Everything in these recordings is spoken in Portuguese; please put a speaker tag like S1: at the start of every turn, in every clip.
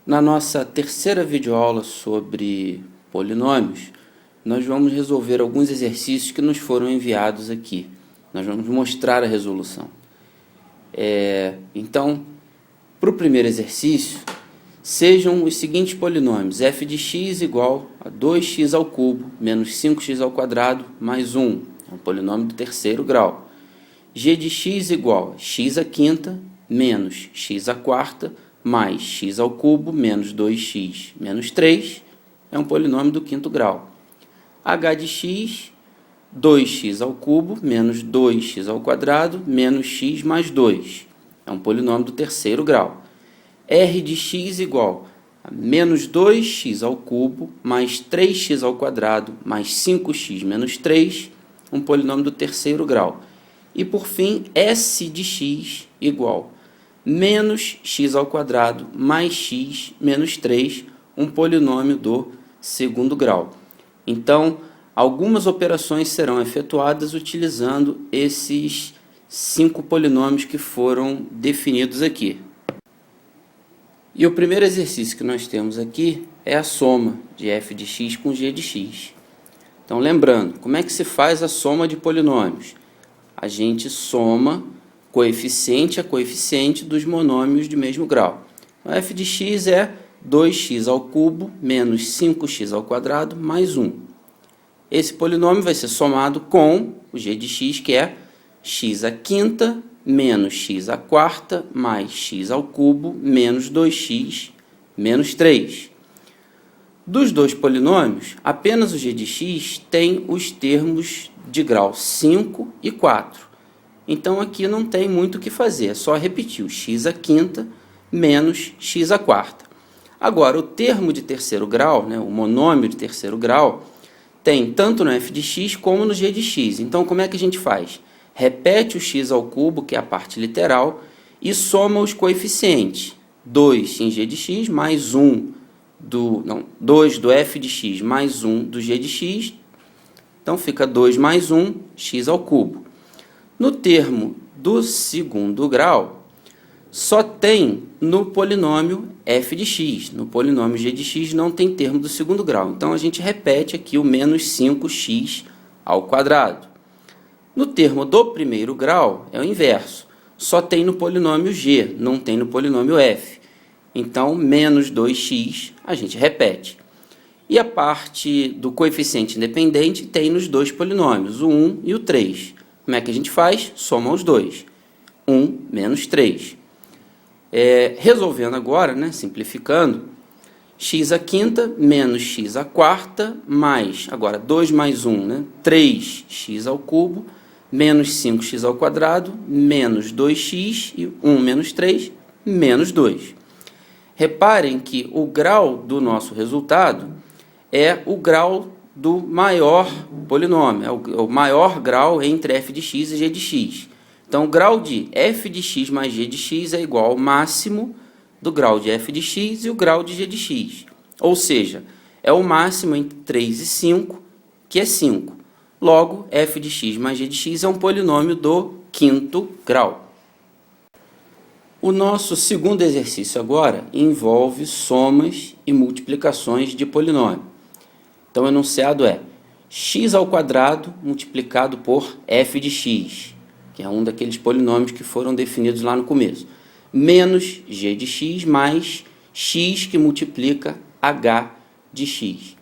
S1: Na nossa terceira videoaula sobre polinômios, nós vamos resolver alguns exercícios que nos foram enviados aqui. Nós vamos mostrar a resolução. Então, para o primeiro exercício, sejam os seguintes polinômios: f de x igual a 2x ao cubo menos 5x ao quadrado mais 1. É um polinômio do terceiro grau. G de x igual a x à quinta menos x à quarta mais x ao cubo menos 2x menos 3. É um polinômio do quinto grau. H de x, 2x ao cubo menos 2x ao quadrado menos x mais 2. É um polinômio do terceiro grau. R de x igual a menos 2x ao cubo mais 3x ao quadrado mais 5x menos 3. Um polinômio do terceiro grau. E, por fim, S de x igual a menos x ao quadrado mais x menos 3, um polinômio do segundo grau. Então, algumas operações serão efetuadas utilizando esses 5 polinômios que foram definidos aqui. E o primeiro exercício que nós temos aqui é a soma de f de x com g de x. Então, lembrando, como é que se faz a soma de polinômios? A gente soma coeficiente a coeficiente dos monômios de mesmo grau. O f de x é 2x ao cubo menos 5x ao quadrado mais 1. Esse polinômio vai ser somado com o g de x, que é x à quinta menos x à quarta mais x ao cubo menos 2x menos 3. Dos dois polinômios, apenas o g de x tem os termos de grau 5 e 4. Então, aqui não tem muito o que fazer, é só repetir o x à quinta menos x à quarta. Agora, o termo de terceiro grau, o monômio de terceiro grau, tem tanto no f de x como no g de x. Então, como é que a gente faz? Repete o x ao cubo, que é a parte literal, e soma os coeficientes. 2 em g de x mais 2 do f de x mais 1 do g de x. Então, fica 2 mais 1, x ao cubo. No termo do segundo grau, só tem no polinômio f de x. No polinômio g de x não tem termo do segundo grau. Então, a gente repete aqui o menos 5x ao quadrado. No termo do primeiro grau, é o inverso. Só tem no polinômio g, não tem no polinômio f. Então, menos 2x a gente repete. E a parte do coeficiente independente tem nos dois polinômios, o 1 e o 3. Como é que a gente faz? Soma os dois. 1 menos 3. Resolvendo agora, simplificando, x à quinta menos x à quarta mais, agora 2 mais 1, 3x ao cubo, menos 5x ao quadrado, menos 2x, e 1 menos 3, menos 2. Reparem que o grau do nosso resultado é o grau do maior polinômio, é o maior grau entre f de x e g de x. Então, o grau de f de x mais g de x é igual ao máximo do grau de f de x e o grau de g de x. Ou seja, é o máximo entre 3 e 5, que é 5. Logo, f de x mais g de x é um polinômio do quinto grau. O nosso segundo exercício agora envolve somas e multiplicações de polinômio. Então, o enunciado é x ao quadrado multiplicado por f de x, que é um daqueles polinômios que foram definidos lá no começo, menos g de x mais x que multiplica h de x.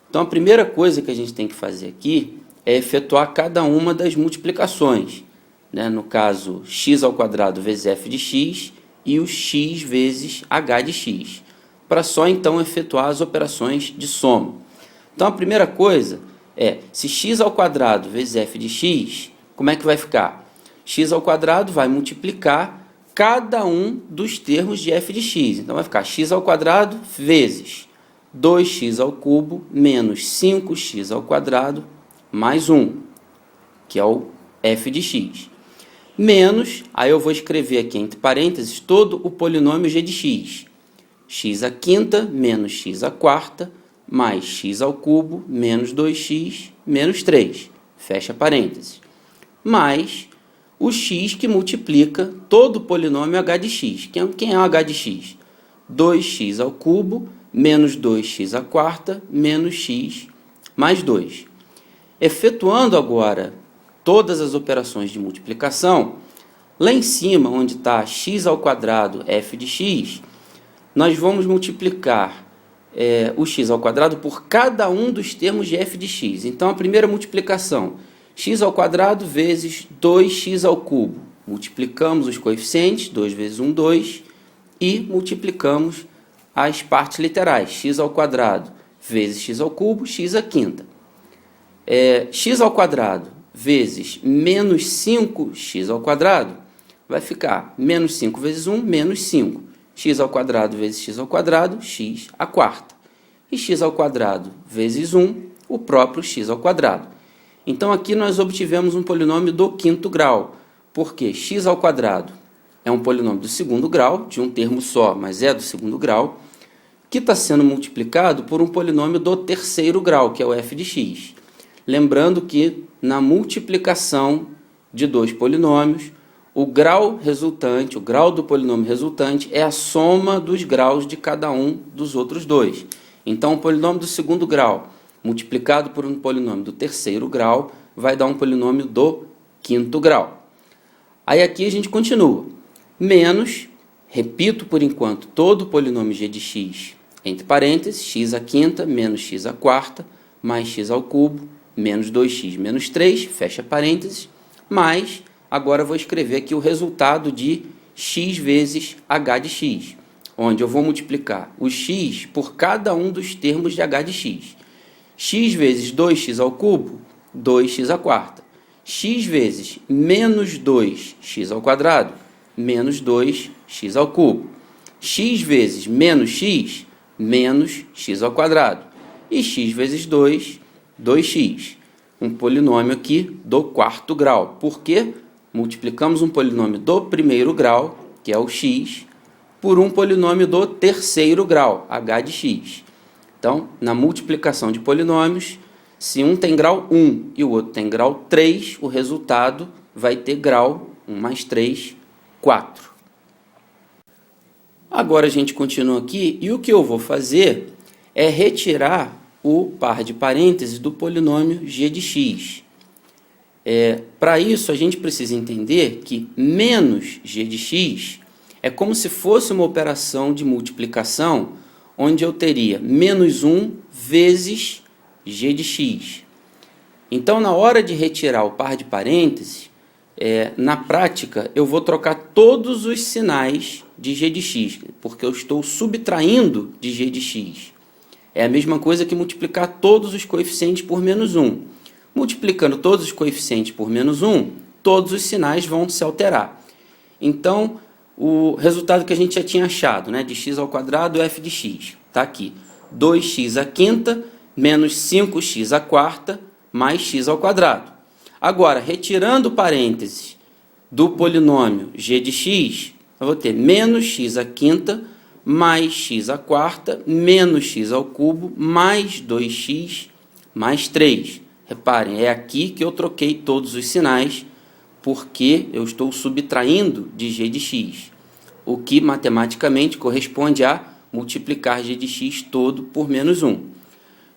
S1: Então, a primeira coisa que a gente tem que fazer aqui é efetuar cada uma das multiplicações. No caso, x ao quadrado vezes f de x e o x vezes h de x, para só então efetuar as operações de soma. Então, a primeira coisa é, se x ao quadrado vezes f de x, como é que vai ficar? X ao quadrado vai multiplicar cada um dos termos de f de x. Então, vai ficar x ao quadrado vezes 2x ao cubo menos 5x ao quadrado mais 1, que é o f de x. Menos, aí eu vou escrever aqui entre parênteses todo o polinômio g de x. X à quinta menos x à quarta mais x ao cubo menos 2x menos 3. Fecha parênteses. Mais o x que multiplica todo o polinômio h de x. Quem é o h de x? 2x ao cubo menos 2x à quarta menos x mais 2. Efetuando agora todas as operações de multiplicação, lá em cima, onde está x ao quadrado f de x, nós vamos multiplicar o x ao quadrado por cada um dos termos de f de x. Então, a primeira multiplicação, x ao quadrado vezes 2x ao cubo. Multiplicamos os coeficientes, 2 vezes 1, 2, e multiplicamos as partes literais, x ao quadrado vezes x ao cubo, x à quinta. X ao quadrado vezes menos 5x ao quadrado vai ficar menos 5 vezes 1, menos 5. X ao quadrado vezes x ao quadrado, x à quarta. E x ao quadrado vezes 1, o próprio x ao quadrado. Então, aqui nós obtivemos um polinômio do quinto grau, porque x ao quadrado é um polinômio do segundo grau, de um termo só, mas é do segundo grau, que está sendo multiplicado por um polinômio do terceiro grau, que é o f de x. Lembrando que, na multiplicação de dois polinômios, o grau resultante, o grau do polinômio resultante, é a soma dos graus de cada um dos outros dois. Então, o polinômio do segundo grau, multiplicado por um polinômio do terceiro grau, vai dar um polinômio do quinto grau. Aí aqui a gente continua. Menos, repito por enquanto, todo o polinômio g de x, entre parênteses, x à quinta menos x à quarta, mais x ao cubo, menos 2x menos 3, fecha parênteses, mais, agora eu vou escrever aqui o resultado de x vezes h de x, onde eu vou multiplicar o x por cada um dos termos de h de x. X vezes 2x ao cubo, 2x à quarta. X vezes menos 2x ao quadrado, menos 2x ao cubo. X vezes menos x, menos x ao quadrado. E x vezes 2, 2x. Um polinômio aqui do quarto grau. Por quê? Multiplicamos um polinômio do primeiro grau, que é o x, por um polinômio do terceiro grau, h de x. Então, na multiplicação de polinômios, se um tem grau 1 e o outro tem grau 3, o resultado vai ter grau 1 mais 3, 4. Agora a gente continua aqui e o que eu vou fazer é retirar o par de parênteses do polinômio g de x. Para isso, a gente precisa entender que menos g de x é como se fosse uma operação de multiplicação onde eu teria menos 1 vezes g de x. Então, na hora de retirar o par de parênteses, na prática, eu vou trocar todos os sinais de g de x, porque eu estou subtraindo de g de x. É a mesma coisa que multiplicar todos os coeficientes por menos 1. Multiplicando todos os coeficientes por menos 1, todos os sinais vão se alterar. Então, o resultado que a gente já tinha achado, né, de x ao quadrado é f de x. Está aqui. 2x à quinta menos 5x à quarta mais x ao quadrado. Agora, retirando o parêntese do polinômio g de x, eu vou ter menos x à quinta mais x à quarta menos x ao cubo mais 2x mais 3. Reparem, é aqui que eu troquei todos os sinais, porque eu estou subtraindo de g de x, o que matematicamente corresponde a multiplicar g de x todo por menos 1.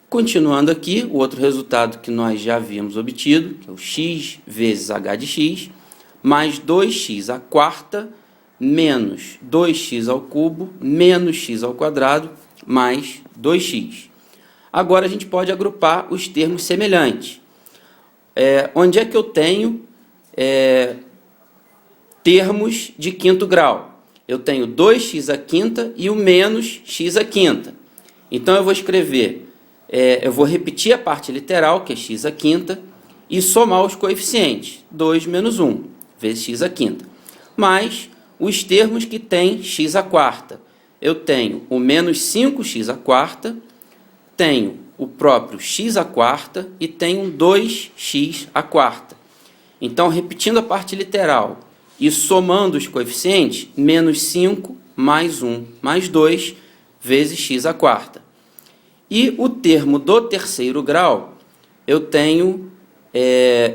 S1: Continuando aqui, o outro resultado que nós já havíamos obtido, que é o x vezes h de x, mais 2x à quarta menos 2x ao cubo menos x ao quadrado mais 2x. Agora a gente pode agrupar os termos semelhantes. Onde é que eu tenho termos de quinto grau? Eu tenho 2x à quinta e o menos x à quinta. Então eu vou escrever, eu vou repetir a parte literal, que é x à quinta, e somar os coeficientes, 2 menos 1, vezes x à quinta. Mais os termos que têm x à quarta. Eu tenho o menos 5x à quarta, tenho o próprio x à quarta e tenho um 2x à quarta. Então, repetindo a parte literal e somando os coeficientes, menos 5 mais 1 mais 2 vezes x à quarta. E o termo do terceiro grau, eu tenho,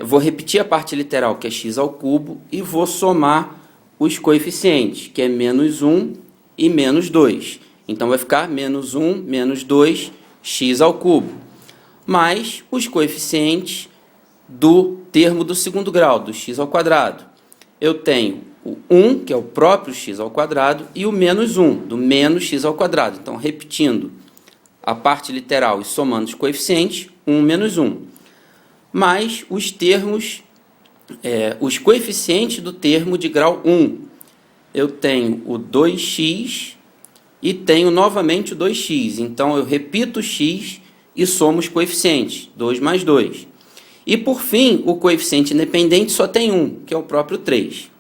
S1: vou repetir a parte literal, que é x ao cubo, e vou somar os coeficientes, que é menos 1 e menos 2. Então, vai ficar menos 1, menos 2, x ao cubo. Mais os coeficientes do termo do segundo grau, do x ao quadrado. Eu tenho o 1, que é o próprio x ao quadrado, e o menos 1, do menos x ao quadrado. Então, repetindo a parte literal e somando os coeficientes, 1 menos 1. Mais os termos, os coeficientes do termo de grau 1. Eu tenho o 2x e tenho novamente o 2x. Então, eu repito o x e somo os coeficientes, 2 mais 2. E, por fim, o coeficiente independente só tem um, que é o próprio 3.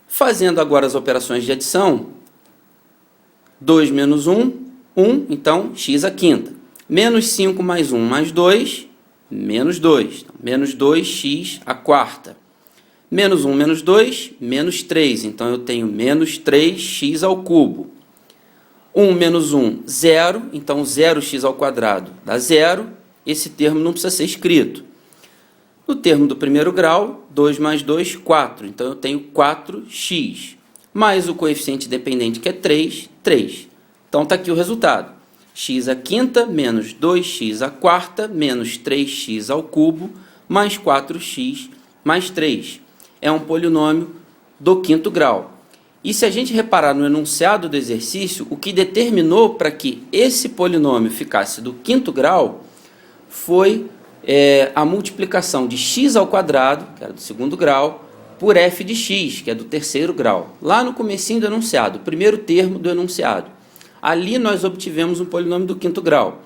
S1: Fazendo agora as operações de adição, 2 menos 1, 1, então x à quinta. Menos 5 mais 1 mais 2, menos 2. Menos 2x à quarta. Menos 1 menos 2, menos 3. Então, eu tenho menos 3x ao cubo. 1 menos 1, 0. Então, 0x ao quadrado dá 0. Esse termo não precisa ser escrito. No termo do primeiro grau, 2 mais 2, 4. Então, eu tenho 4x. Mais o coeficiente dependente, que é 3, 3. Então, está aqui o resultado. X à quinta menos 2x à quarta menos 3x ao cubo mais 4x mais 3. É um polinômio do quinto grau. E se a gente reparar no enunciado do exercício, o que determinou para que esse polinômio ficasse do quinto grau foi a multiplicação de x ao quadrado, que era do segundo grau, por f de x, que é do terceiro grau. Lá no comecinho do enunciado, o primeiro termo do enunciado. Ali nós obtivemos um polinômio do quinto grau.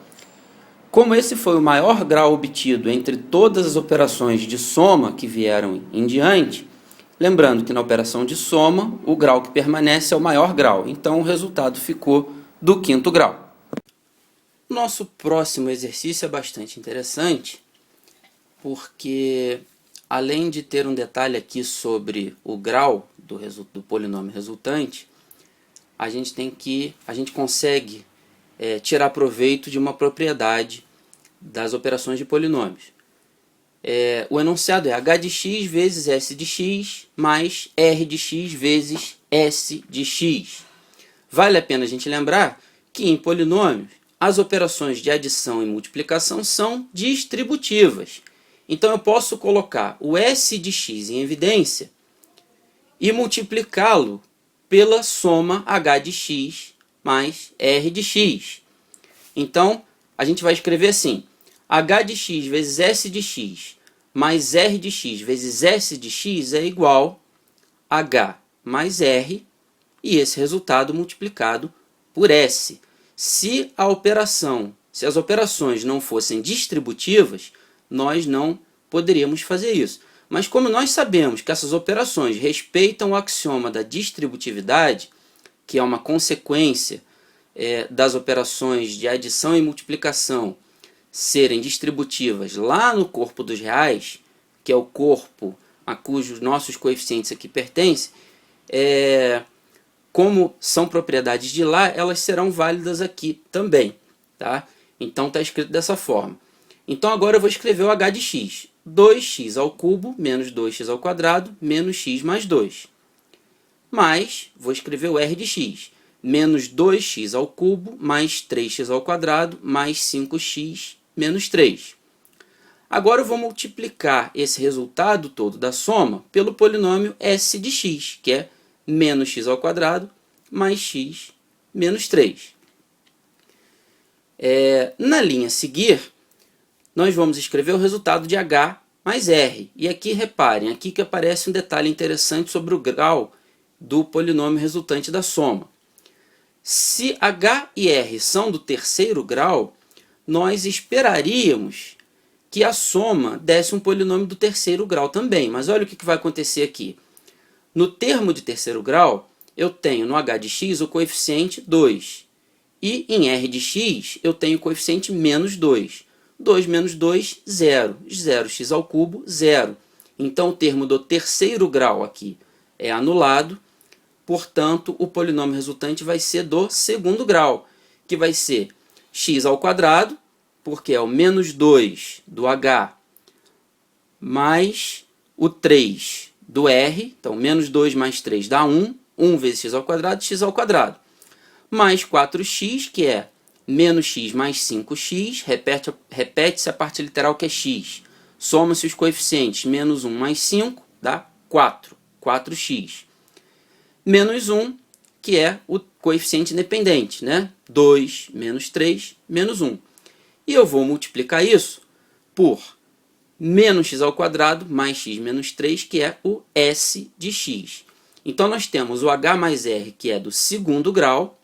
S1: Como esse foi o maior grau obtido entre todas as operações de soma que vieram em diante, lembrando que na operação de soma, o grau que permanece é o maior grau. Então, o resultado ficou do quinto grau. Nosso próximo exercício é bastante interessante, porque além de ter um detalhe aqui sobre o grau do polinômio resultante, a gente consegue tirar proveito de uma propriedade das operações de polinômios. O enunciado é h de x vezes s de x mais r de x vezes s de x. Vale a pena a gente lembrar que em polinômios as operações de adição e multiplicação são distributivas. Então eu posso colocar o s de x em evidência e multiplicá-lo pela soma h de x mais r de x. Então, a gente vai escrever assim: h de x vezes s de x mais r de x vezes s de x é igual a h mais r, e esse resultado multiplicado por s. Se as operações não fossem distributivas, nós não poderíamos fazer isso. Mas como nós sabemos que essas operações respeitam o axioma da distributividade, que é uma consequência das operações de adição e multiplicação serem distributivas lá no corpo dos reais, que é o corpo a cujos nossos coeficientes aqui pertencem, como são propriedades de lá, elas serão válidas aqui também. Tá? Então está escrito dessa forma. Então agora eu vou escrever o h de x. 2x ao cubo menos 2x ao quadrado menos x mais 2. Mais, vou escrever o r de x. Menos 2x ao cubo mais 3x ao quadrado mais 5x menos 3. Agora eu vou multiplicar esse resultado todo da soma pelo polinômio s de x, que é menos x ao quadrado mais x menos 3. Na linha a seguir, nós vamos escrever o resultado de h mais r. E aqui, reparem, aqui que aparece um detalhe interessante sobre o grau do polinômio resultante da soma. Se h e r são do terceiro grau, nós esperaríamos que a soma desse um polinômio do terceiro grau também. Mas olha o que vai acontecer aqui. No termo de terceiro grau, eu tenho no h de x o coeficiente 2. E em r de x, eu tenho o coeficiente menos 2. 2 menos 2, 0. 0x ao cubo, 0. Então, o termo do terceiro grau aqui é anulado. Portanto, o polinômio resultante vai ser do segundo grau, que vai ser x ao quadrado, porque é o menos 2 do h, mais o 3 do r. Então, menos 2 mais 3 dá 1. 1 vezes x ao quadrado, mais 4x, que é menos x mais 5x, repete-se a parte literal que é x. Soma-se os coeficientes, menos 1 mais 5 dá 4, 4x. Menos 1, que é o coeficiente independente, né? 2 menos 3 menos 1. E eu vou multiplicar isso por menos x ao quadrado mais x menos 3, que é o S de x. Então, nós temos o h mais r, que é do segundo grau,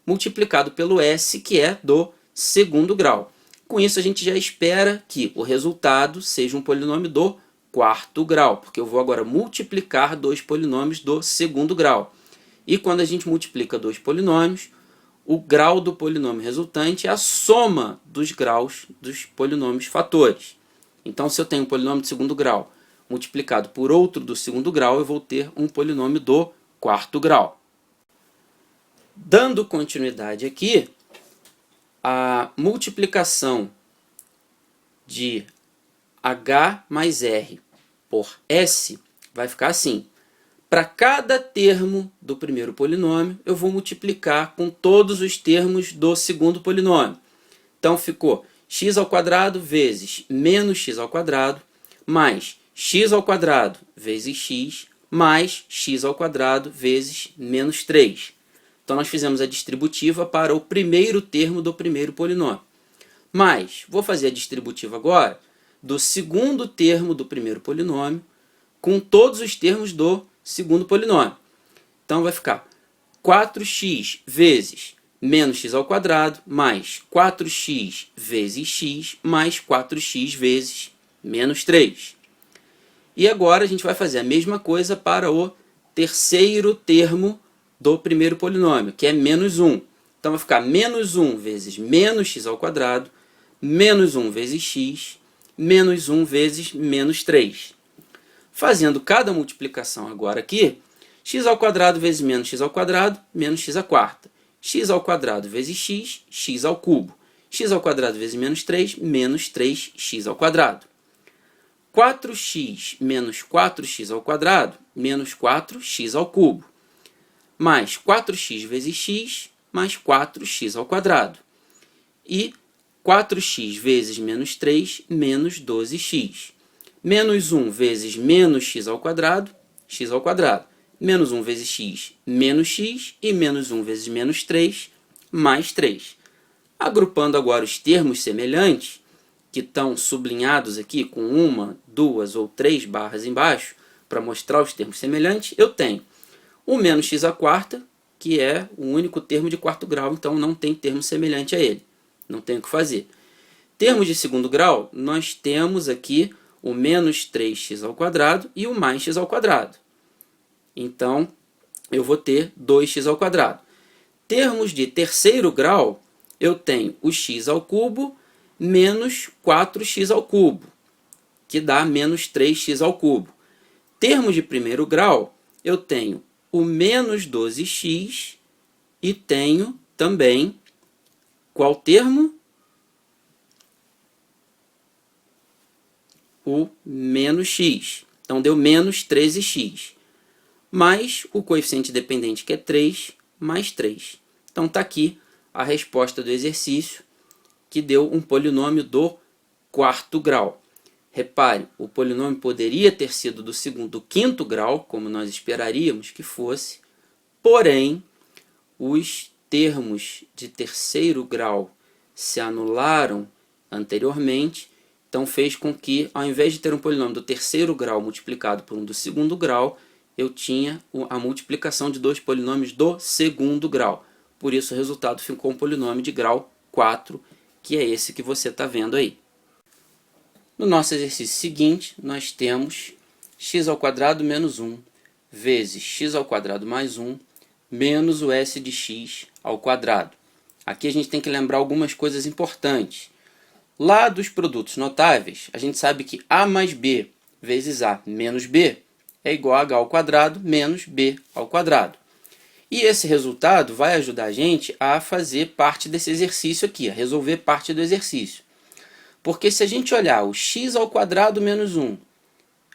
S1: multiplicado pelo S, que é do segundo grau. Com isso, a gente já espera que o resultado seja um polinômio do quarto grau, porque eu vou agora multiplicar dois polinômios do segundo grau. E quando a gente multiplica dois polinômios, o grau do polinômio resultante é a soma dos graus dos polinômios fatores. Então, se eu tenho um polinômio de segundo grau multiplicado por outro do segundo grau, eu vou ter um polinômio do quarto grau. Dando continuidade aqui, a multiplicação de h mais r por s vai ficar assim. Para cada termo do primeiro polinômio, eu vou multiplicar com todos os termos do segundo polinômio. Então, ficou x ao quadrado vezes menos x ao quadrado, mais x ao quadrado vezes x, mais x ao quadrado vezes menos 3. Então, nós fizemos a distributiva para o primeiro termo do primeiro polinômio. Mas, vou fazer a distributiva agora do segundo termo do primeiro polinômio com todos os termos do segundo polinômio. Então, vai ficar 4x vezes menos x ao quadrado mais 4x vezes x mais 4x vezes menos 3. E agora a gente vai fazer a mesma coisa para o terceiro termo do primeiro polinômio, que é menos 1. Então, vai ficar menos 1 vezes menos x ao quadrado, menos 1 vezes x, menos 1 vezes menos 3. Fazendo cada multiplicação agora aqui, x ao quadrado vezes menos x ao quadrado, menos x à quarta. X ao quadrado vezes x, x ao cubo. X ao quadrado vezes menos 3, menos 3x ao quadrado. 4x menos 4x ao quadrado, menos 4x ao cubo. Mais 4x vezes x, mais 4x ao quadrado. E 4x vezes menos 3, menos 12x. Menos 1 vezes menos x ao quadrado, x ao quadrado. Menos 1 vezes x, menos x. E menos 1 vezes menos 3, mais 3. Agrupando agora os termos semelhantes, que estão sublinhados aqui com uma, duas ou três barras embaixo, para mostrar os termos semelhantes, eu tenho o menos x à quarta, que é o único termo de quarto grau, então não tem termo semelhante a ele. Não tem o que fazer. Termos de segundo grau, nós temos aqui o menos 3x ao quadrado e o mais x ao quadrado. Então, eu vou ter 2x ao quadrado. Termos de terceiro grau, eu tenho o x ao cubo menos 4x ao cubo, que dá menos 3x ao cubo. Termos de primeiro grau, eu tenho o menos 12x e tenho também qual termo? O menos x. Então, deu menos 13x. Mais o coeficiente dependente, que é 3, mais 3. Então, está aqui a resposta do exercício, que deu um polinômio do quarto grau. Repare, o polinômio poderia ter sido do quinto grau, como nós esperaríamos que fosse, porém, os termos de terceiro grau se anularam anteriormente, então fez com que, ao invés de ter um polinômio do terceiro grau multiplicado por um do segundo grau, eu tinha a multiplicação de dois polinômios do segundo grau. Por isso, o resultado ficou um polinômio de grau 4, que é esse que você está vendo aí. No nosso exercício seguinte, nós temos x ao quadrado menos 1 vezes x ao quadrado mais 1 menos o s de x ao quadrado. Aqui a gente tem que lembrar algumas coisas importantes. Lá dos produtos notáveis, a gente sabe que a mais b vezes a menos b é igual a h ao quadrado menos b ao quadrado. E esse resultado vai ajudar a gente a fazer parte desse exercício aqui, a resolver parte do exercício. Porque se a gente olhar o x ao quadrado menos 1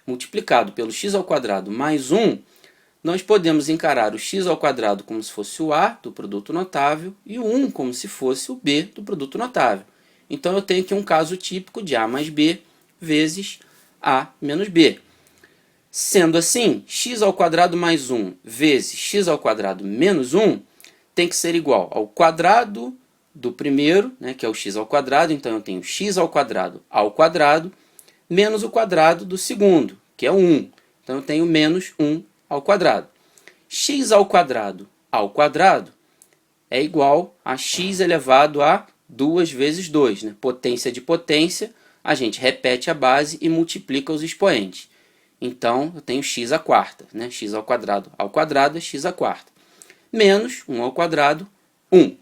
S1: multiplicado pelo x ao quadrado mais 1, nós podemos encarar o x ao quadrado como se fosse o a do produto notável e o 1 como se fosse o b do produto notável. Então, eu tenho aqui um caso típico de a mais b vezes a menos b. Sendo assim, x ao quadrado mais 1 vezes x ao quadrado menos 1 tem que ser igual ao quadrado do primeiro, né, que é o x ao quadrado. Então, eu tenho x ao quadrado menos o quadrado do segundo, que é o 1. Então, eu tenho menos 1 ao quadrado. X ao quadrado é igual a x elevado a 2 vezes 2. Né? Potência de potência, a gente repete a base e multiplica os expoentes. Então, eu tenho x à quarta. Né? X ao quadrado é x à quarta. Menos 1 ao quadrado, 1.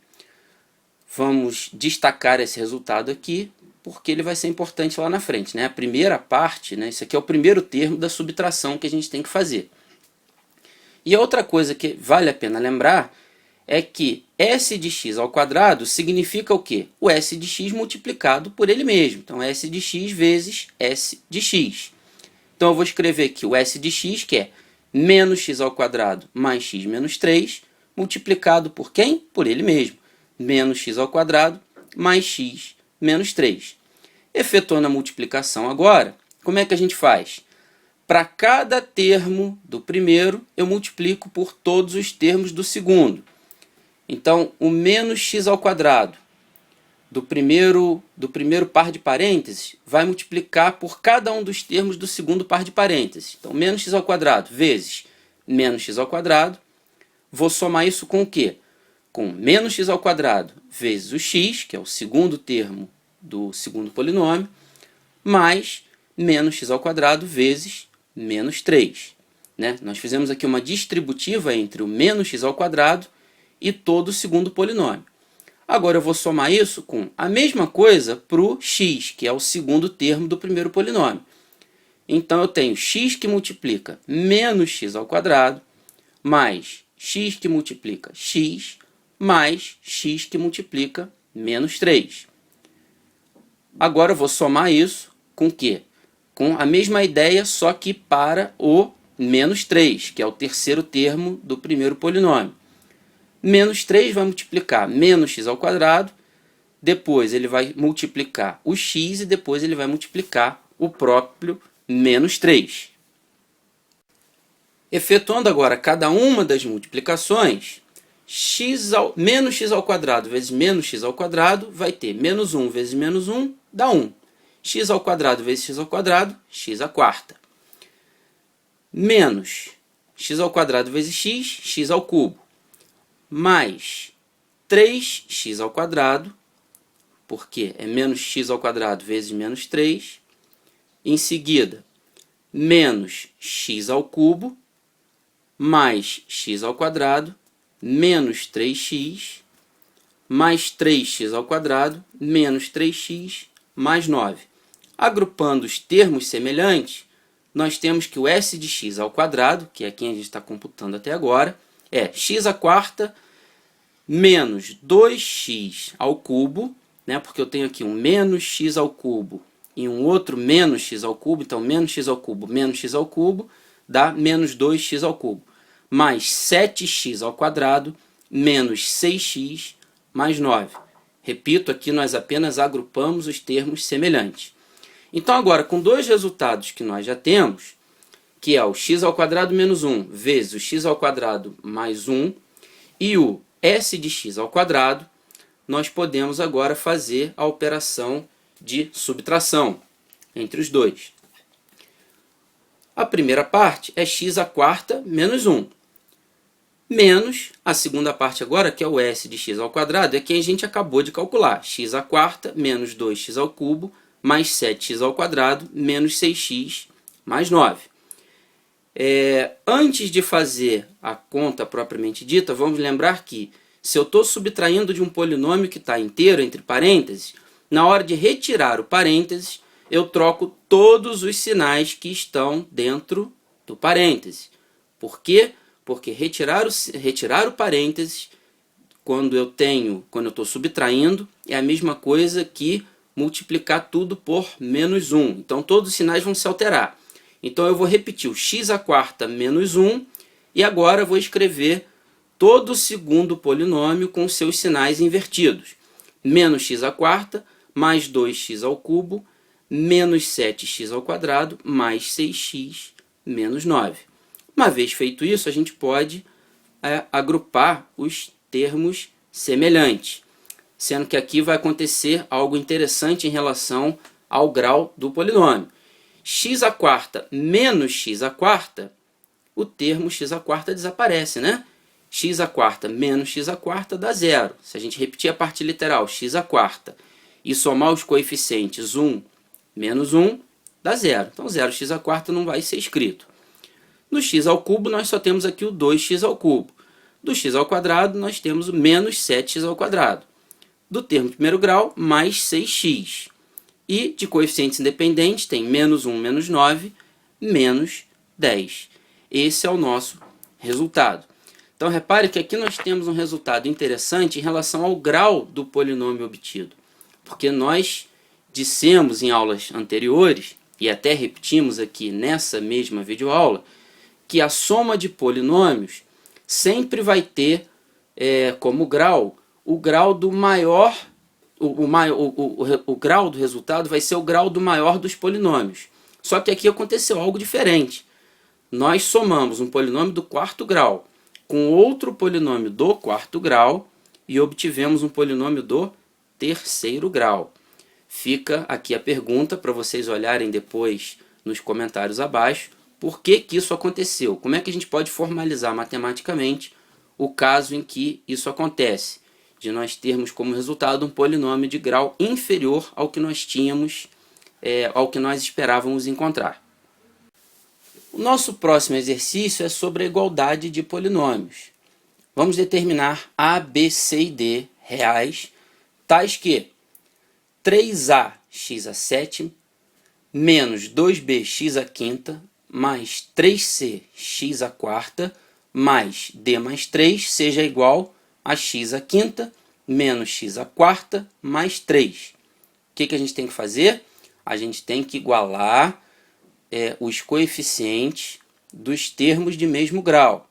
S1: Vamos destacar esse resultado aqui, porque ele vai ser importante lá na frente. Né? A primeira parte, né? Isso aqui é o primeiro termo da subtração que a gente tem que fazer. E a outra coisa que vale a pena lembrar é que s de x ao quadrado significa o quê? O s de x multiplicado por ele mesmo. Então, s de x vezes s de x. Então, eu vou escrever aqui o s de x, que é menos x ao quadrado mais x menos 3, multiplicado por quem? Por ele mesmo. Menos x ao quadrado mais x menos 3. Efetuando a multiplicação agora, como é que a gente faz? Para cada termo do primeiro, eu multiplico por todos os termos do segundo. Então, o menos x ao quadrado do primeiro par de parênteses vai multiplicar por cada um dos termos do segundo par de parênteses. Então, menos x ao quadrado vezes menos x ao quadrado. Vou somar isso com o quê? Com menos x ao quadrado vezes o x, que é o segundo termo do segundo polinômio, mais menos x ao quadrado vezes menos 3. Né? Nós fizemos aqui uma distributiva entre o menos x ao quadrado e todo o segundo polinômio. Agora eu vou somar isso com a mesma coisa para o x, que é o segundo termo do primeiro polinômio. Então, eu tenho x que multiplica menos x ao quadrado, mais x que multiplica x, mais x que multiplica menos 3. Agora eu vou somar isso com o quê? Com a mesma ideia, só que para o menos 3, que é o terceiro termo do primeiro polinômio. Menos 3 vai multiplicar menos x ao quadrado, depois ele vai multiplicar o x e depois ele vai multiplicar o próprio menos 3. Efetuando agora cada uma das multiplicações, menos x ao quadrado vezes menos x ao quadrado vai ter menos 1 vezes menos 1 dá 1. X ao quadrado vezes x ao quadrado, x à quarta. Menos x ao quadrado vezes x, x ao cubo. Mais 3x ao quadrado, porque é menos x ao quadrado vezes menos 3. Em seguida, menos x ao cubo, mais x ao quadrado, menos 3x, mais 3x ao quadrado, menos 3x, mais 9. Agrupando os termos semelhantes, nós temos que o s de x ao quadrado, que é quem a gente está computando até agora, é x à quarta menos 2x ao cubo, né, porque eu tenho aqui um menos x ao cubo e um outro menos x ao cubo, então menos x ao cubo menos x ao cubo dá menos 2x ao cubo, mais 7x ao quadrado menos 6x mais 9. Repito, aqui nós apenas agrupamos os termos semelhantes. Então agora, com dois resultados que nós já temos, que é o x ao quadrado menos 1 vezes o x ao quadrado mais 1 e o s de x ao quadrado, nós podemos agora fazer a operação de subtração entre os dois. A primeira parte é x à quarta menos 1. Menos a segunda parte agora, que é o s de x ao quadrado, é que a gente acabou de calcular. X à quarta menos 2x ao cubo mais 7x ao quadrado menos 6x mais 9. Antes de fazer a conta propriamente dita, vamos lembrar que se eu estou subtraindo de um polinômio que está inteiro entre parênteses, na hora de retirar o parênteses, eu troco todos os sinais que estão dentro do parêntese. Por quê? Porque retirar o parênteses, quando eu estou subtraindo, é a mesma coisa que multiplicar tudo por menos 1. Então, todos os sinais vão se alterar. Então, eu vou repetir o x à quarta menos 1 E agora eu vou escrever todo o segundo polinômio com seus sinais invertidos. Menos x à quarta, mais 2x ao cubo, menos 7x ao quadrado, mais 6x menos 9. Uma vez feito isso, a gente pode agrupar os termos semelhantes, sendo que aqui vai acontecer algo interessante em relação ao grau do polinômio. X à quarta menos x à quarta, o termo x à quarta desaparece, né? X à quarta menos x à quarta dá zero. Se a gente repetir a parte literal, x à quarta, e somar os coeficientes 1 menos 1, dá zero. Então, 0x à quarta não vai ser escrito. No x ao cubo, nós só temos aqui o 2x ao cubo. Do x ao quadrado, nós temos o menos 7x ao quadrado. Do termo de primeiro grau, mais 6x. E de coeficientes independentes, tem menos 1, menos 9, menos 10. Esse é o nosso resultado. Então, repare que aqui nós temos um resultado interessante em relação ao grau do polinômio obtido. Porque nós dissemos em aulas anteriores, e até repetimos aqui nessa mesma videoaula, que a soma de polinômios sempre vai ter como grau o grau do maior, o grau do resultado vai ser o grau do maior dos polinômios. Só que aqui aconteceu algo diferente. Nós somamos um polinômio do quarto grau com outro polinômio do quarto grau e obtivemos um polinômio do terceiro grau. Fica aqui a pergunta para vocês olharem depois nos comentários abaixo. Por que que isso aconteceu? Como é que a gente pode formalizar matematicamente o caso em que isso acontece? De nós termos como resultado um polinômio de grau inferior ao que nós tínhamos, ao que nós esperávamos encontrar. O nosso próximo exercício é sobre a igualdade de polinômios. Vamos determinar A, B, C e D reais, tais que 3ax à sétima menos 2bx à quinta mais 3cx à quarta mais d mais 3 seja igual a x à quinta menos x à quarta mais 3. O que a gente tem que fazer? A gente tem que igualar os coeficientes dos termos de mesmo grau.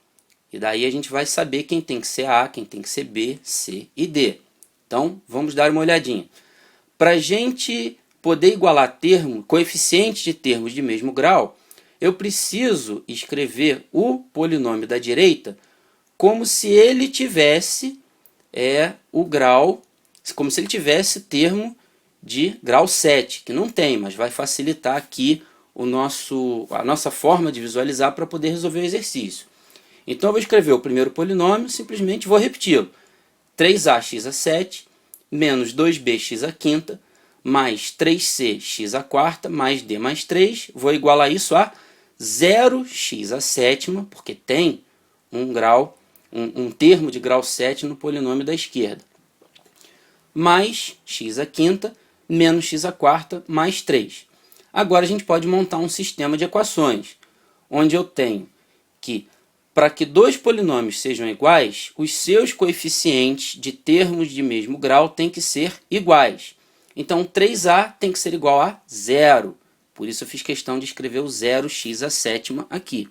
S1: E daí a gente vai saber quem tem que ser A, quem tem que ser B, C e D. Então, vamos dar uma olhadinha. Para a gente poder igualar coeficientes de termos de mesmo grau, eu preciso escrever o polinômio da direita como se ele tivesse o grau, como se ele tivesse termo de grau 7, que não tem, mas vai facilitar aqui a nossa forma de visualizar para poder resolver o exercício. Então eu vou escrever o primeiro polinômio, simplesmente vou repeti-lo. 3ax à 7 menos 2bx à quinta mais 3cx à quarta mais d mais 3. Vou igualar isso a 0x à sétima, porque tem um termo de grau 7 no polinômio da esquerda. Mais x à quinta menos x à quarta mais 3. Agora a gente pode montar um sistema de equações, onde eu tenho que, para que dois polinômios sejam iguais, os seus coeficientes de termos de mesmo grau têm que ser iguais. Então 3a tem que ser igual a 0. Por isso eu fiz questão de escrever o 0x à sétima aqui.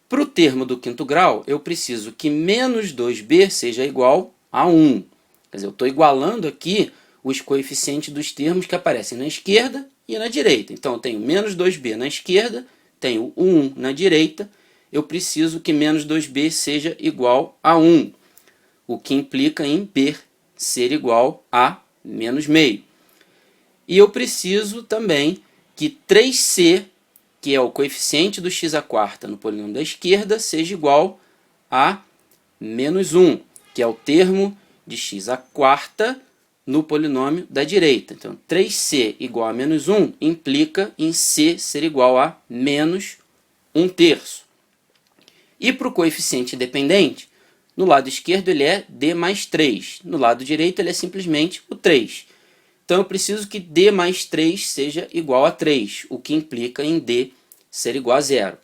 S1: Para o termo do quinto grau, eu preciso que menos 2b seja igual a 1. Quer dizer, eu estou igualando aqui os coeficientes dos termos que aparecem na esquerda e na direita. Então, eu tenho menos 2b na esquerda, tenho 1 na direita, eu preciso que menos 2b seja igual a 1, o que implica em b ser igual a menos meio. E eu preciso também que 3c, que é o coeficiente do x à quarta no polinômio da esquerda, seja igual a menos 1, que é o termo de x à quarta no polinômio da direita. Então, 3c igual a menos 1 implica em c ser igual a menos 1/3. E para o coeficiente dependente, no lado esquerdo ele é d mais 3. No lado direito ele é simplesmente o 3. Então, eu preciso que d mais 3 seja igual a 3, o que implica em d ser igual a 0.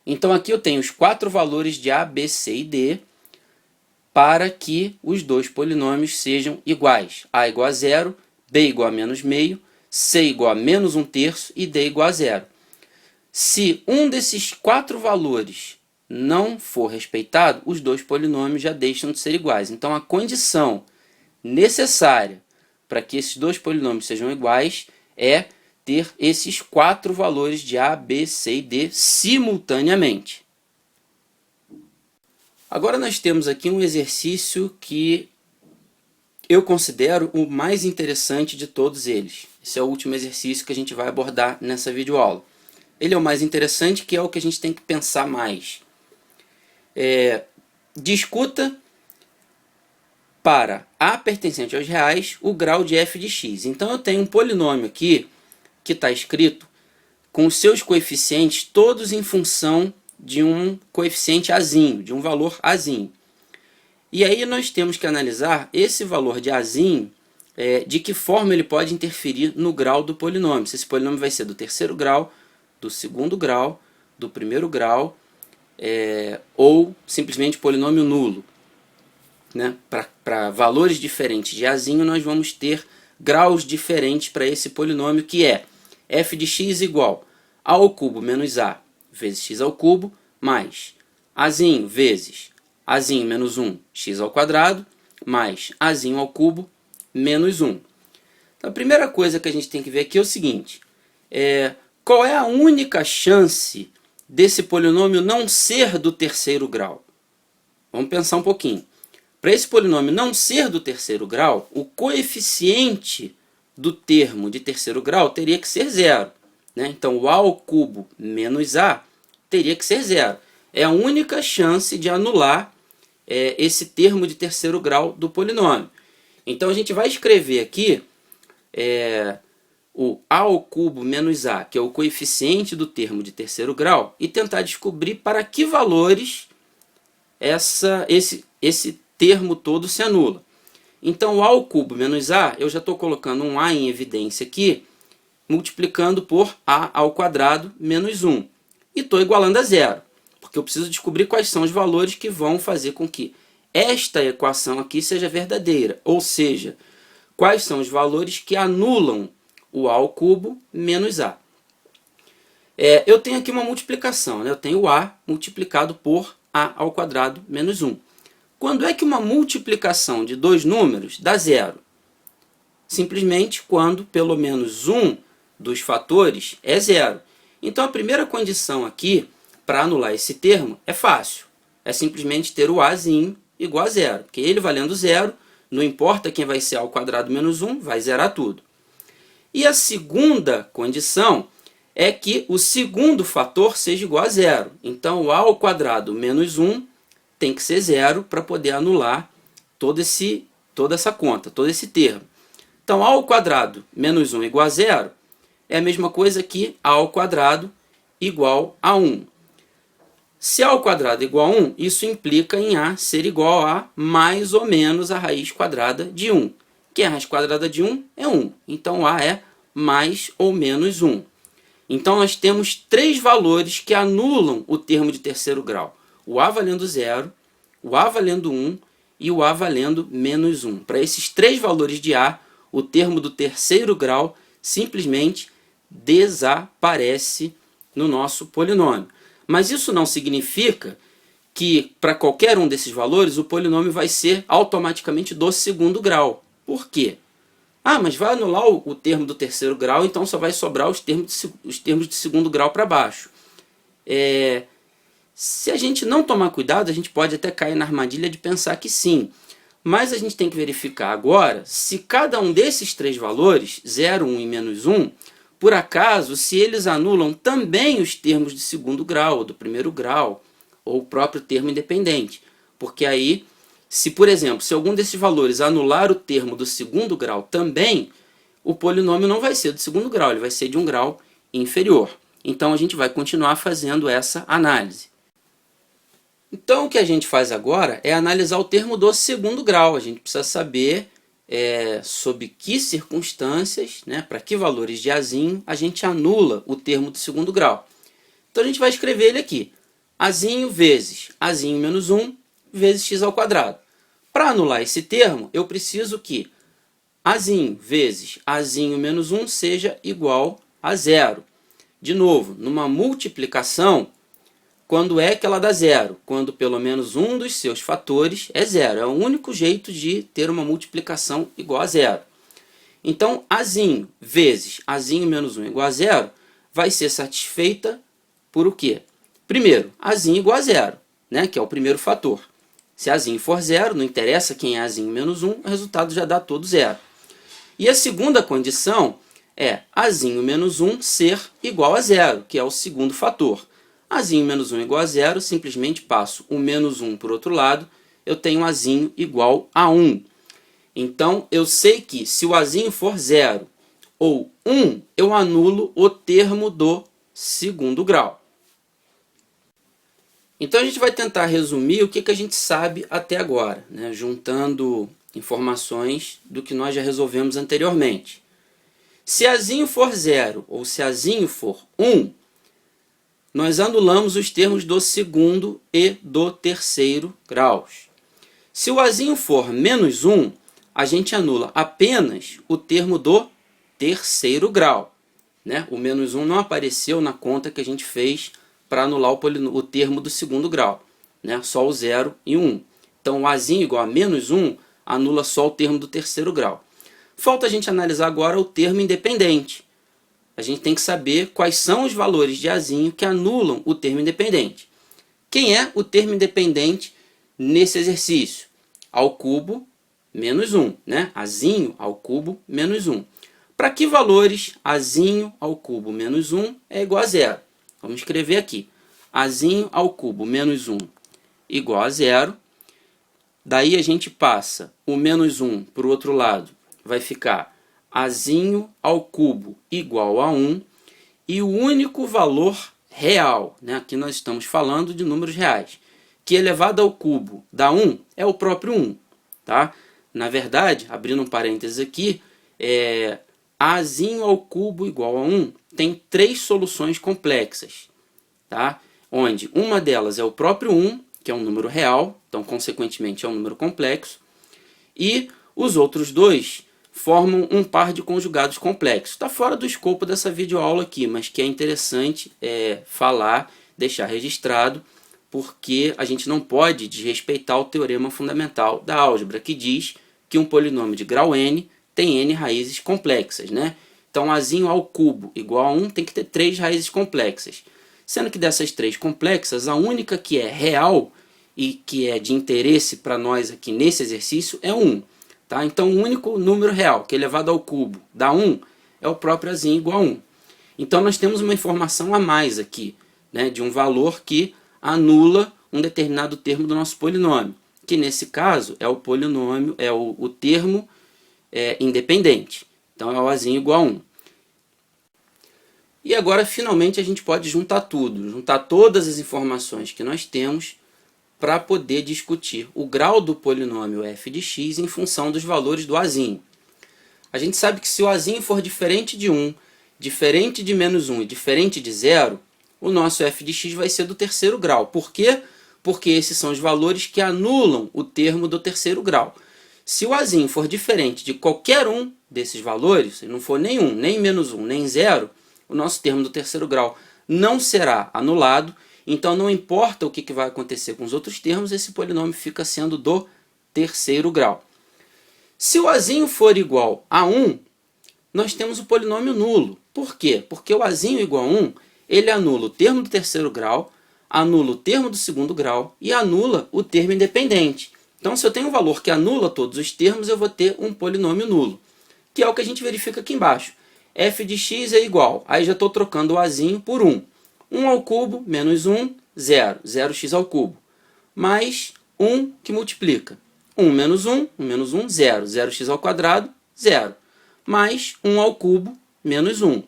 S1: Então, aqui eu tenho os 4 valores de a, b, c e d, para que os dois polinômios sejam iguais. A igual a 0, b igual a menos meio, c igual a menos 1/3 e d igual a 0. Se um desses 4 valores não for respeitado, os dois polinômios já deixam de ser iguais. Então, a condição necessária para que esses dois polinômios sejam iguais é ter esses 4 valores de A, B, C e D simultaneamente. Agora nós temos aqui um exercício que eu considero o mais interessante de todos eles. Esse é o último exercício que a gente vai abordar nessa videoaula. Ele é o mais interessante, que é o que a gente tem que pensar mais. Discuta para A pertencente aos reais o grau de f de x. Então eu tenho um polinômio aqui que está escrito com os seus coeficientes todos em função de um coeficiente azinho, de um valor azinho. E aí nós temos que analisar esse valor de azinho, de que forma ele pode interferir no grau do polinômio. Se esse polinômio vai ser do terceiro grau, do segundo grau, do primeiro grau, ou simplesmente polinômio nulo. Né? Para valores diferentes de azinho, nós vamos ter graus diferentes para esse polinômio, que é f de x igual a ao cubo menos a vezes x ao cubo, mais azinho vezes azinho menos 1, x ao quadrado, mais azinho ao cubo menos 1. Então, a primeira coisa que a gente tem que ver aqui é o seguinte: qual é a única chance desse polinômio não ser do terceiro grau? Vamos pensar um pouquinho. Para esse polinômio não ser do terceiro grau, o coeficiente do termo de terceiro grau teria que ser zero. Né? Então, o a ao cubo menos a teria que ser zero. É a única chance de anular esse termo de terceiro grau do polinômio. Então, a gente vai escrever aqui o a ao cubo menos a, que é o coeficiente do termo de terceiro grau, e tentar descobrir para que valores esse termo todo se anula. Então, o a ao cubo menos a, eu já estou colocando um a em evidência aqui, multiplicando por a ao quadrado menos 1. E estou igualando a zero, porque eu preciso descobrir quais são os valores que vão fazer com que esta equação aqui seja verdadeira. Ou seja, quais são os valores que anulam o a ao cubo menos a. Eu tenho aqui uma multiplicação, né? Eu tenho o a multiplicado por a ao quadrado menos 1. Quando é que uma multiplicação de dois números dá zero? Simplesmente quando pelo menos um dos fatores é zero. Então a primeira condição aqui para anular esse termo é fácil. É simplesmente ter o azinho igual a zero. Porque ele valendo zero, não importa quem vai ser a ao quadrado menos 1, vai zerar tudo. E a segunda condição é que o segundo fator seja igual a zero. Então o a ao quadrado menos 1 tem que ser zero para poder anular toda essa conta, todo esse termo. Então, a ao quadrado menos 1 igual a zero é a mesma coisa que a ao quadrado igual a 1. Se a ao quadrado é igual a 1, isso implica em a ser igual a mais ou menos a raiz quadrada de 1. Que a raiz quadrada de 1 é 1. Então, a é mais ou menos 1. Então, nós temos 3 valores que anulam o termo de terceiro grau. O a valendo 0, o a valendo 1 e o a valendo menos 1. Para esses 3 valores de a, o termo do terceiro grau simplesmente desaparece no nosso polinômio. Mas isso não significa que para qualquer um desses valores o polinômio vai ser automaticamente do segundo grau. Por quê? Mas vai anular o termo do terceiro grau, então só vai sobrar os termos de segundo grau para baixo. Se a gente não tomar cuidado, a gente pode até cair na armadilha de pensar que sim. Mas a gente tem que verificar agora se cada um desses 3 valores, 0, 1 e menos 1, por acaso, se eles anulam também os termos de segundo grau, ou do primeiro grau, ou o próprio termo independente. Porque aí, se por exemplo, se algum desses valores anular o termo do segundo grau também, o polinômio não vai ser do segundo grau, ele vai ser de um grau inferior. Então a gente vai continuar fazendo essa análise. Então o que a gente faz agora é analisar o termo do segundo grau. A gente precisa saber sob que circunstâncias, né, para que valores de azinho a gente anula o termo do segundo grau. Então a gente vai escrever ele aqui. Azinho vezes azinho menos 1 vezes x ao quadrado. Para anular esse termo, eu preciso que azinho vezes azinho menos 1 seja igual a zero. De novo, numa multiplicação, quando é que ela dá zero? Quando pelo menos um dos seus fatores é zero. É o único jeito de ter uma multiplicação igual a zero. Então, Azinho vezes Azinho menos 1 igual a zero vai ser satisfeita por o quê? Primeiro, Azinho igual a zero, né? Que é o primeiro fator. Se Azinho for zero, não interessa quem é Azinho menos 1, o resultado já dá todo zero. E a segunda condição é Azinho menos 1 ser igual a zero, que é o segundo fator. Azinho menos 1 igual a zero, simplesmente passo o menos 1 para o outro lado, eu tenho Azinho igual a 1. Então, eu sei que se o Azinho for zero ou 1, eu anulo o termo do segundo grau. Então, a gente vai tentar resumir o que a gente sabe até agora, né? Juntando informações do que nós já resolvemos anteriormente. Se Azinho for zero ou se Azinho for 1, nós anulamos os termos do segundo e do terceiro graus. Se o Azinho for menos 1, a gente anula apenas o termo do terceiro grau, né? O menos 1 não apareceu na conta que a gente fez para anular o termo do segundo grau, né? Só o 0 e o 1. Então, o Azinho igual a menos 1 anula só o termo do terceiro grau. Falta a gente analisar agora o termo independente. A gente tem que saber quais são os valores de Azinho que anulam o termo independente. Quem é o termo independente nesse exercício? Ao cubo menos 1, né? Azinho ao cubo menos 1. Para que valores Azinho ao cubo menos 1 é igual a zero? Vamos escrever aqui. Azinho ao cubo menos 1 igual a zero. Daí a gente passa o menos 1 para o outro lado. Vai ficar Azinho ao cubo igual a 1. E o único valor real, né? Aqui nós estamos falando de números reais, que elevado ao cubo dá 1 é o próprio 1. Tá? Na verdade, abrindo um parênteses aqui, Azinho ao cubo igual a 1 tem 3 soluções complexas, tá? Onde uma delas é o próprio 1, que é um número real, então consequentemente é um número complexo, e os outros dois formam um par de conjugados complexos. Está fora do escopo dessa videoaula aqui, mas que é interessante falar, deixar registrado, porque a gente não pode desrespeitar o teorema fundamental da álgebra, que diz que um polinômio de grau n tem n raízes complexas, né? Então, Azinho ao cubo igual a 1 tem que ter 3 raízes complexas. Sendo que dessas 3 complexas, a única que é real e que é de interesse para nós aqui nesse exercício é 1. Tá? Então, o único número real que elevado ao cubo dá 1 é o próprio Azinho igual a 1. Então, nós temos uma informação a mais aqui, né? De um valor que anula um determinado termo do nosso polinômio, que nesse caso é o polinômio, é o termo independente. Então é o Azinho igual a 1. E agora finalmente a gente pode juntar tudo, juntar todas as informações que nós temos para poder discutir o grau do polinômio f de x em função dos valores do Azinho. A gente sabe que se o Azinho for diferente de 1, diferente de menos 1 e diferente de 0, o nosso f de x vai ser do terceiro grau. Por quê? Porque esses são os valores que anulam o termo do terceiro grau. Se o Azinho for diferente de qualquer um desses valores, se não for nenhum, nem menos 1, nem 0, o nosso termo do terceiro grau não será anulado. Então, não importa o que vai acontecer com os outros termos, esse polinômio fica sendo do terceiro grau. Se o Azinho for igual a 1, nós temos o polinômio nulo. Por quê? Porque o Azinho igual a 1, ele anula o termo do terceiro grau, anula o termo do segundo grau e anula o termo independente. Então, se eu tenho um valor que anula todos os termos, eu vou ter um polinômio nulo, que é o que a gente verifica aqui embaixo. F de x é igual, aí já estou trocando o Azinho por 1. 1 ao cubo menos 1, 0. 0x ao cubo. Mais 1 que multiplica. 1 menos 1, 1 menos 1, 0. 0x ao quadrado, 0. Mais 1 ao cubo menos 1.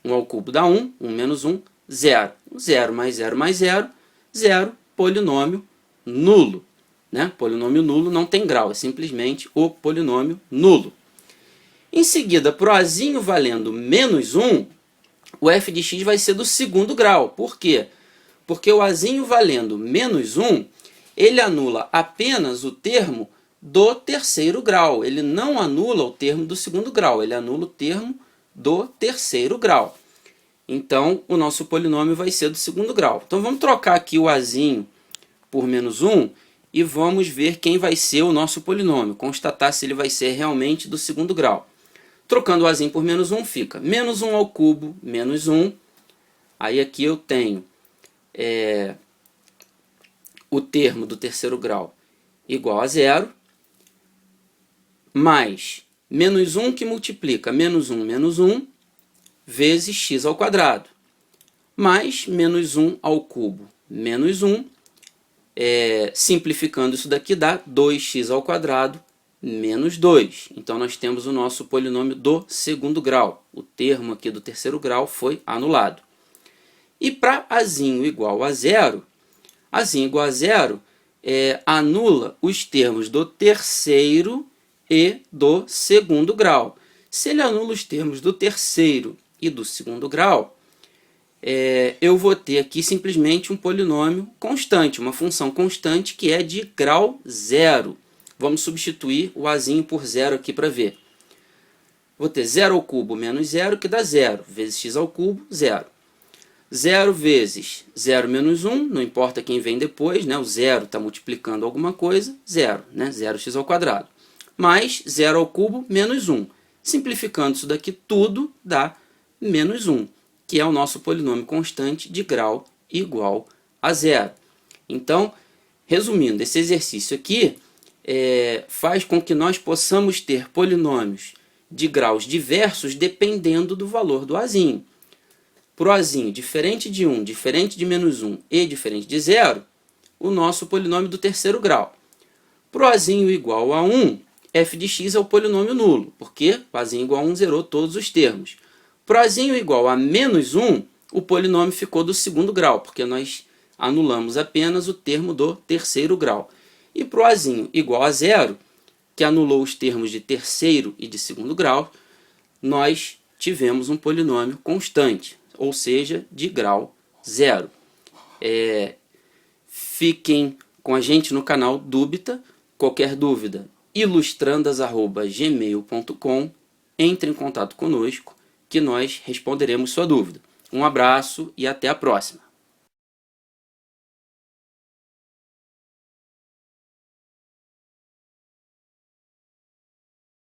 S1: 1 ao cubo dá 1, 1 menos 1, 0. 0 mais 0 mais 0, 0, polinômio nulo. Né? Polinômio nulo não tem grau, é simplesmente o polinômio nulo. Em seguida, para o Azinho valendo menos 1, o f de x vai ser do segundo grau. Por quê? Porque o Azinho valendo menos 1, ele anula apenas o termo do terceiro grau. Ele não anula o termo do segundo grau, ele anula o termo do terceiro grau. Então, o nosso polinômio vai ser do segundo grau. Então, vamos trocar aqui o azinho por menos 1 e vamos ver quem vai ser o nosso polinômio, constatar se ele vai ser realmente do segundo grau. Trocando o azinho por menos 1, fica menos 1 ao cubo, menos 1. Aí aqui eu tenho o termo do terceiro grau igual a zero, mais menos 1 que multiplica menos 1, vezes x ao quadrado, mais menos 1 ao cubo, menos 1. Simplificando isso daqui dá 2x ao quadrado menos 2. Então, nós temos o nosso polinômio do segundo grau. O termo aqui do terceiro grau foi anulado. E para azinho igual a zero, anula os termos do terceiro e do segundo grau. Se ele anula os termos do terceiro e do segundo grau, eu vou ter aqui simplesmente um polinômio constante, uma função constante que é de grau zero. Vamos substituir o azinho por zero aqui para ver. Vou ter 0 ao cubo menos 0, que dá 0, vezes x ao cubo, 0. 0 vezes 0 menos 1, não importa quem vem depois, né? O 0 está multiplicando alguma coisa, 0, né? 0x ao quadrado. Mais 0 ao cubo menos 1. Simplificando isso daqui tudo, dá menos 1, que é o nosso polinômio constante de grau igual a zero. Então, resumindo, esse exercício aqui faz com que nós possamos ter polinômios de graus diversos dependendo do valor do azinho. Para o azinho diferente de 1, diferente de menos 1 e diferente de 0, o nosso polinômio do terceiro grau. Para o azinho igual a 1, f de x é o polinômio nulo, porque o azinho igual a 1 zerou todos os termos. Para o azinho igual a menos 1, o polinômio ficou do segundo grau, porque nós anulamos apenas o termo do terceiro grau. E para o azinho igual a zero, que anulou os termos de terceiro e de segundo grau, nós tivemos um polinômio constante, ou seja, de grau zero. Fiquem com a gente no canal Dúbita. Qualquer dúvida, ilustrandas@gmail.com. Entre em contato conosco que nós responderemos sua dúvida. Um abraço e até a próxima.